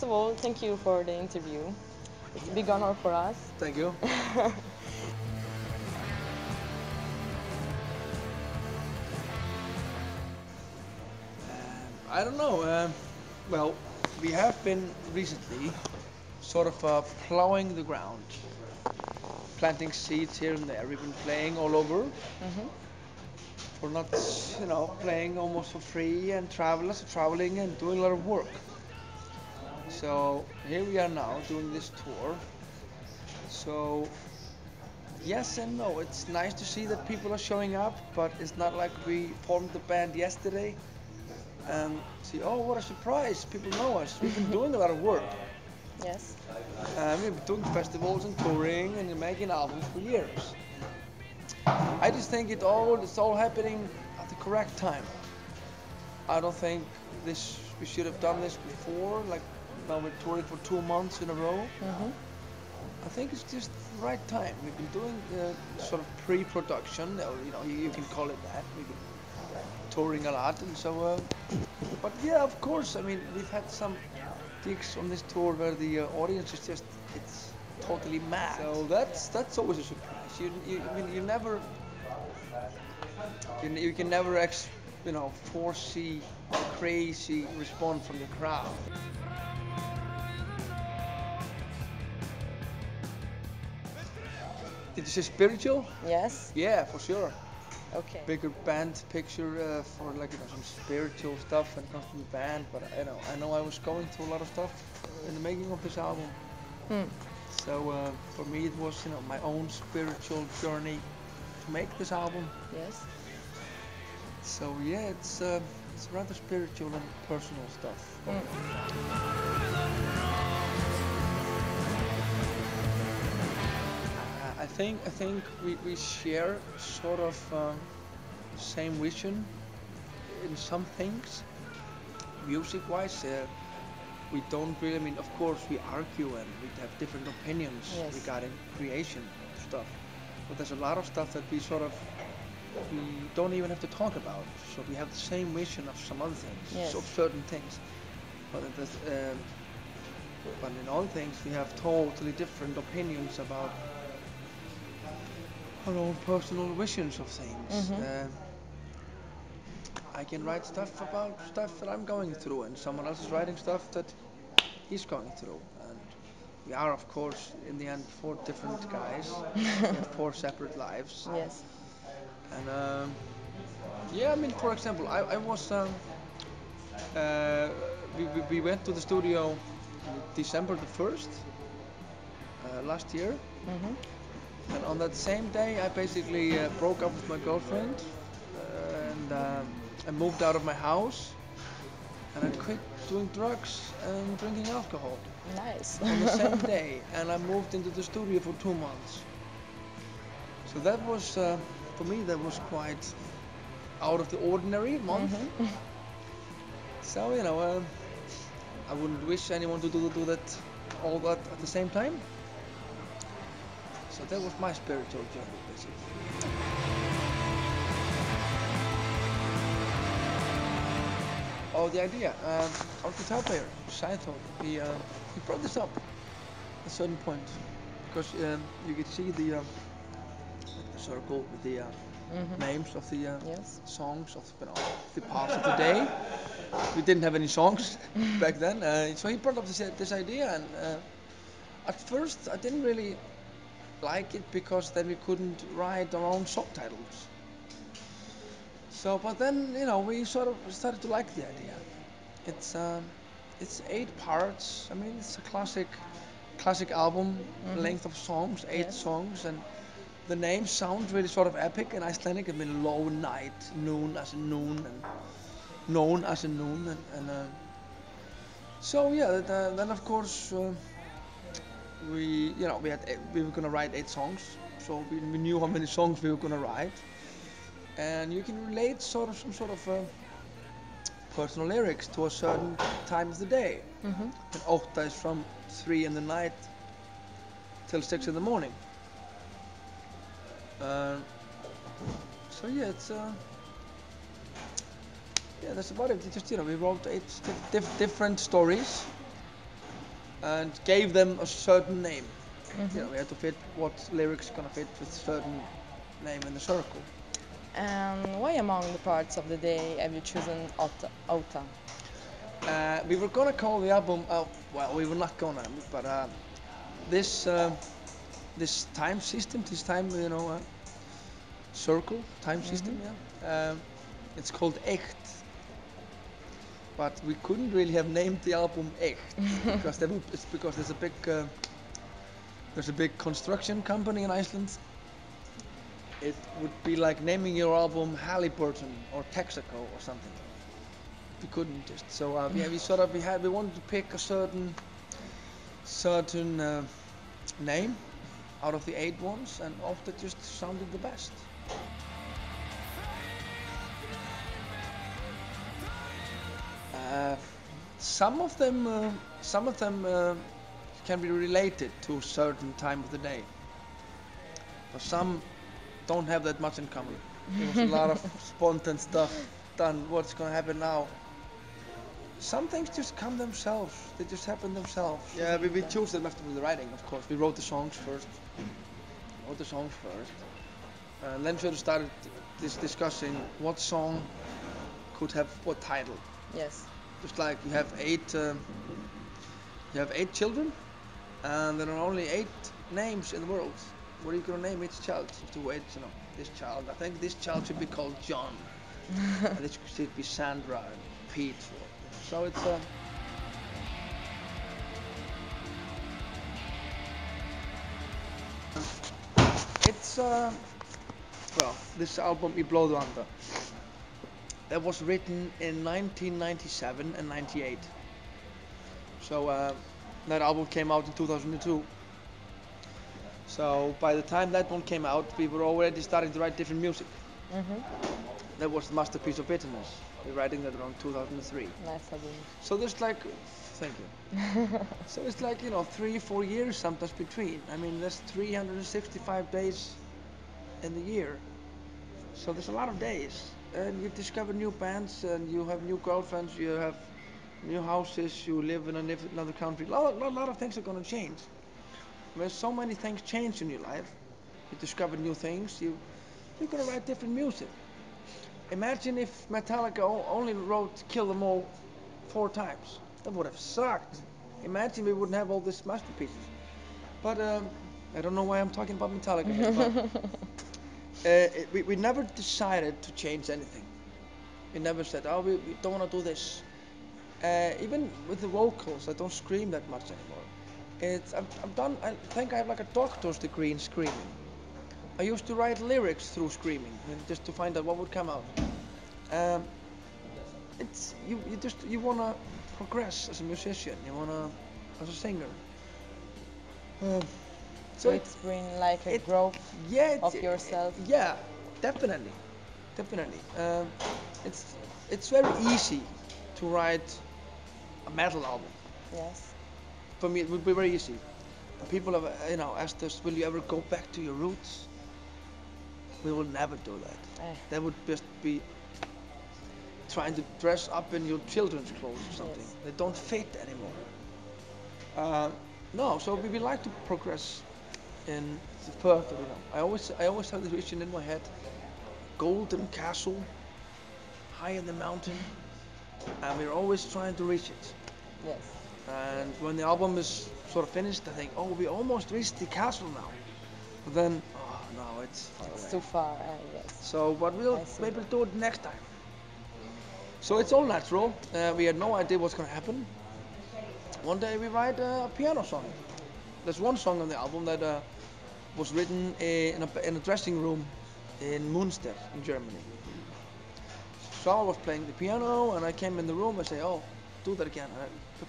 first of all, thank you for the interview. It's a big honor for us. Thank you. I don't know. Well, we have been recently sort of plowing the ground, planting seeds here and there. We've been playing all over. We're not, playing almost for free and traveling and doing a lot of work. So here we are now doing this tour. So yes and no, it's nice to see that people are showing up, but it's not like we formed the band yesterday and see, oh, what a surprise, people know us. We've been doing a lot of work. Yes. We've been doing festivals and touring and making albums for years. I just think it's all happening at the correct time. I don't think we should have done this before, like now we're touring for 2 months in a row. I think it's just the right time. We've been doing sort of pre-production, or you can call it that. We've been touring a lot, and so. But yeah, of course. I mean, we've had some gigs on this tour where the audience is it's totally mad. So that's always a surprise. You can never foresee a crazy response from the crowd. Did you say spiritual? Yes. Yeah, for sure. Okay. Bigger band picture for some spiritual stuff when it comes to the band. But I know I was going through a lot of stuff in the making of this album. So for me it was my own spiritual journey to make this album. Yes. So yeah, it's rather spiritual and personal stuff. I think we share sort of same vision in some things. Music-wise, we don't really. I mean, of course, we argue and we have different opinions regarding creation stuff. But there's a lot of stuff that we don't even have to talk about. So we have the same vision of some other things, of certain things. But in all things, we have totally different opinions about our own personal visions of things. I can write stuff about stuff that I'm going through, and someone else is writing stuff that he's going through. And we are, of course, in the end, 4 different guys. We have 4 separate lives. Yes. And yeah, I mean, for example, I was we went to the studio December the 1st last year. And on that same day, I basically broke up with my girlfriend, and I moved out of my house, and I quit doing drugs and drinking alcohol. Nice. On the same day, and I moved into the studio for 2 months. So that was, for me, that was quite out of the ordinary month. So I wouldn't wish anyone to do all that at the same time. So that was my spiritual journey, basically. Oh, the idea. Our guitar player, Saito, he brought this up at a certain point, because you could see the circle with the names of the songs of the parts of the day. We didn't have any songs back then, so he brought up this idea, and at first I didn't really like it, because then we couldn't write our own subtitles. So, but then we sort of started to like the idea. It's 8 parts. I mean, it's a classic album length of songs, 8 songs, and the names sound really sort of epic in Icelandic. I mean, low night, noon as in noon, and known as in noon, and so yeah. Then of course. We were gonna write 8 songs, so we knew how many songs we were gonna write, and you can relate some sort of personal lyrics to a certain time of the day. And Ótta is from 3 in the night till 6 in the morning. So yeah, it's that's about it. Just we wrote 8 different stories and gave them a certain name. You know, we had to fit what lyrics gonna fit with certain name in the circle. And why among the parts of the day have you chosen Ótta? We were gonna call the album, well, we were not gonna, but this time system, this time, circle, time system, it's called Echt. But we couldn't really have named the album Echt because there's a big construction company in Iceland. It would be like naming your album Halliburton or Texaco or something. We couldn't just. So we wanted to pick a certain name out of the 8 ones, and Ótta just sounded the best. Some of them can be related to a certain time of the day, but some don't have that much in common. There's a lot of spontaneous stuff done. What's gonna happen now? Some things just come themselves. They just happen themselves. Yeah, we chose them after the writing, of course. We wrote the songs first. And then we started discussing what song could have what title. Yes. Just like you have 8 children, and there are only 8 names in the world. What are you gonna name each child? You have to wait, this child. I think this child should be called John. And this should be Sandra and Pete. So it's this album I Blóðu Anda, that was written in 1997 and 98. So that album came out in 2002. So by the time that one came out, we were already starting to write different music. That was the Masterpiece of Bitterness. We were writing that around 2003. Nice album. So there's thank you. So it's 3-4 years sometimes between. I mean, there's 365 days in the year. So there's a lot of days. And you discover new bands, and you have new girlfriends, you have new houses, you live in another country. A lot of things are going to change. When so many things change in your life, you discover new things, you're going to write different music. Imagine if Metallica only wrote Kill Them All 4 times. That would have sucked. Imagine we wouldn't have all these masterpieces. But I don't know why I'm talking about Metallica here, but we never decided to change anything. We never said, we don't want to do this. Even with the vocals, I don't scream that much anymore. I think I have like a doctor's degree in screaming. I used to write lyrics through screaming, just to find out what would come out. You wanna progress as a musician. You wanna as a singer. So it's been like a growth of yourself. Yeah, definitely. It's very easy to write a metal album. Yes. For me, it would be very easy. People have, asked us, will you ever go back to your roots? We will never do that. That would just be trying to dress up in your children's clothes or something. Yes. They don't fit anymore. No, so we like to progress in the further. I always have this vision in my head: golden castle, high in the mountain, and we're always trying to reach it. Yes. And when the album is sort of finished, I think, we almost reached the castle now. But then, no, it's far away. Too far, yes. So, but we'll maybe do it next time. So it's all natural. We had no idea what's going to happen. One day we write a piano song. There's one song on the album that was written in a dressing room in Münster, in Germany. Saul was playing the piano, and I came in the room and said, do that again. I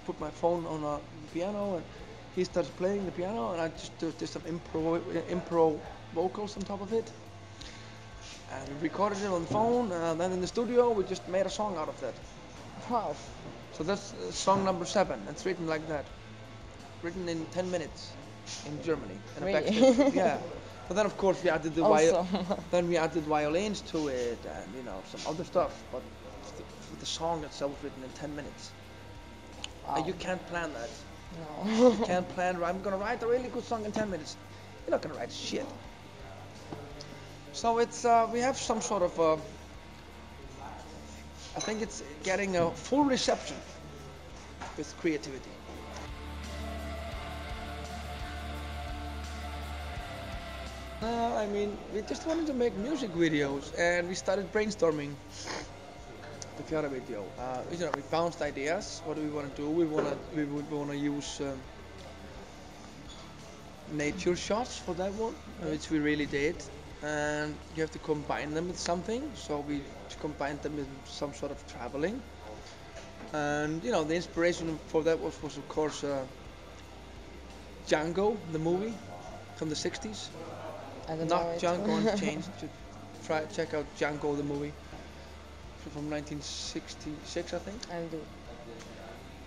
put my phone on the piano, and he starts playing the piano, and I just did some improv vocals on top of it. And we recorded it on the phone, and then in the studio we just made a song out of that. Wow. So that's song number 7. It's written like that. Written in 10 minutes in Germany. And really? Yeah. But then of course we added we added violins to it, and some other stuff. But the song itself was written in 10 minutes. Wow. And you can't plan that. No. You can't plan, I'm gonna write a really good song in 10 minutes. You're not gonna write shit. So it's, we have some sort of, I think it's getting a full reception with creativity. I mean, we just wanted to make music videos, and we started brainstorming the Fjara video. You know, we bounced ideas. What do we want to do? We want to use nature shots for that one, which we really did. And you have to combine them with something. So we combined them with some sort of traveling. And you know, the inspiration for that was of course Django, the movie from the 60s. I don't Not know it. Django Unchained. Check out Django, the movie from 1966, I think. I'll do.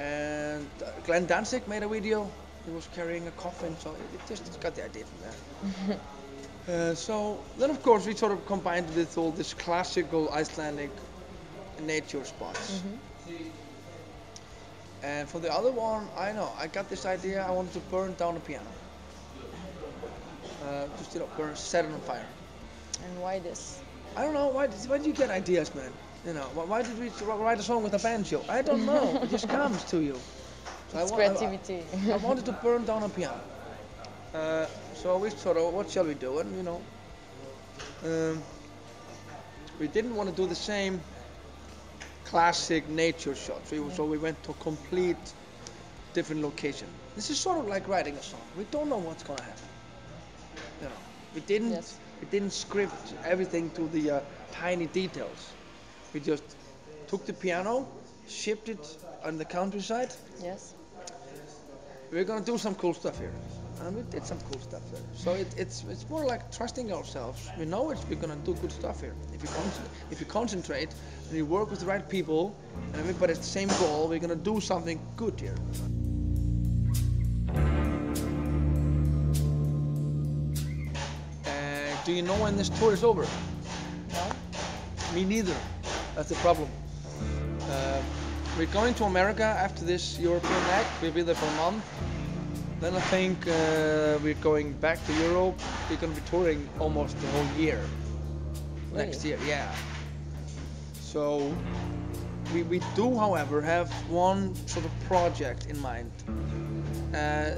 And Glenn Danzig made a video. He was carrying a coffin, so it just got the idea from there. So then, of course, we sort of combined with all this classical Icelandic nature spots. And for the other one, I got this idea. I wanted to burn down a piano. Just set it on fire. And why this? I don't know. Why do you get ideas, man? You know, why did we write a song with a banjo? I don't know. It just comes to you. So It's creativity. I wanted to burn down a piano. So we sort of, what shall we do? And you know, we didn't want to do the same classic nature shots. So we went to a complete different location. This is sort of like writing a song. We don't know what's gonna happen. You know, we didn't script everything to the tiny details. We just took the piano, shipped it on the countryside. Yes. We're gonna do some cool stuff here, and we did some cool stuff there. So it's more like trusting ourselves. We know we're gonna do good stuff here. If you concentrate and you work with the right people, and everybody has the same goal, we're gonna do something good here. Do you know when this tour is over? No. Me neither. That's the problem. We're going to America after this European act. We'll be there for a month. Then I think we're going back to Europe. We're going to be touring almost the whole year. Really? Next year, yeah. So we do, however, have one sort of project in mind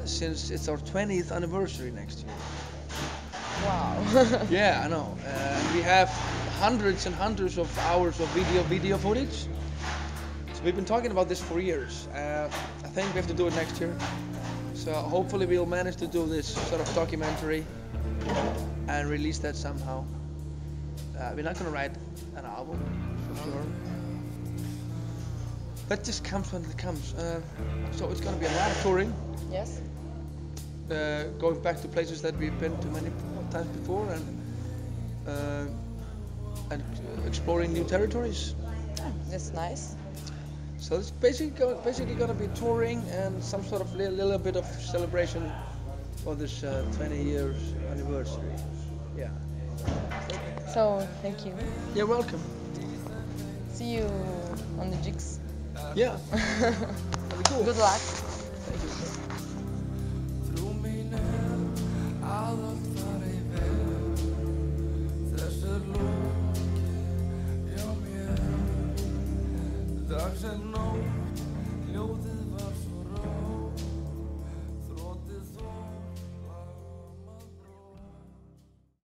since it's our 20th anniversary next year. Wow. Yeah, I know. We have hundreds and hundreds of hours of video footage. So we've been talking about this for years. I think we have to do it next year. So hopefully we'll manage to do this sort of documentary and release that somehow. We're not going to write an album, for sure. That just comes when it comes. So it's going to be a lot of touring. Yes. Going back to places that we've been to many times before, and exploring new territories. That's nice. So it's basically going to be touring and some sort of little bit of celebration for this 20 years anniversary. Yeah. So, thank you. You're welcome. See you on the jigs. Yeah. That'd be cool. Good luck. Thank you. Dags er nótt, ljóðið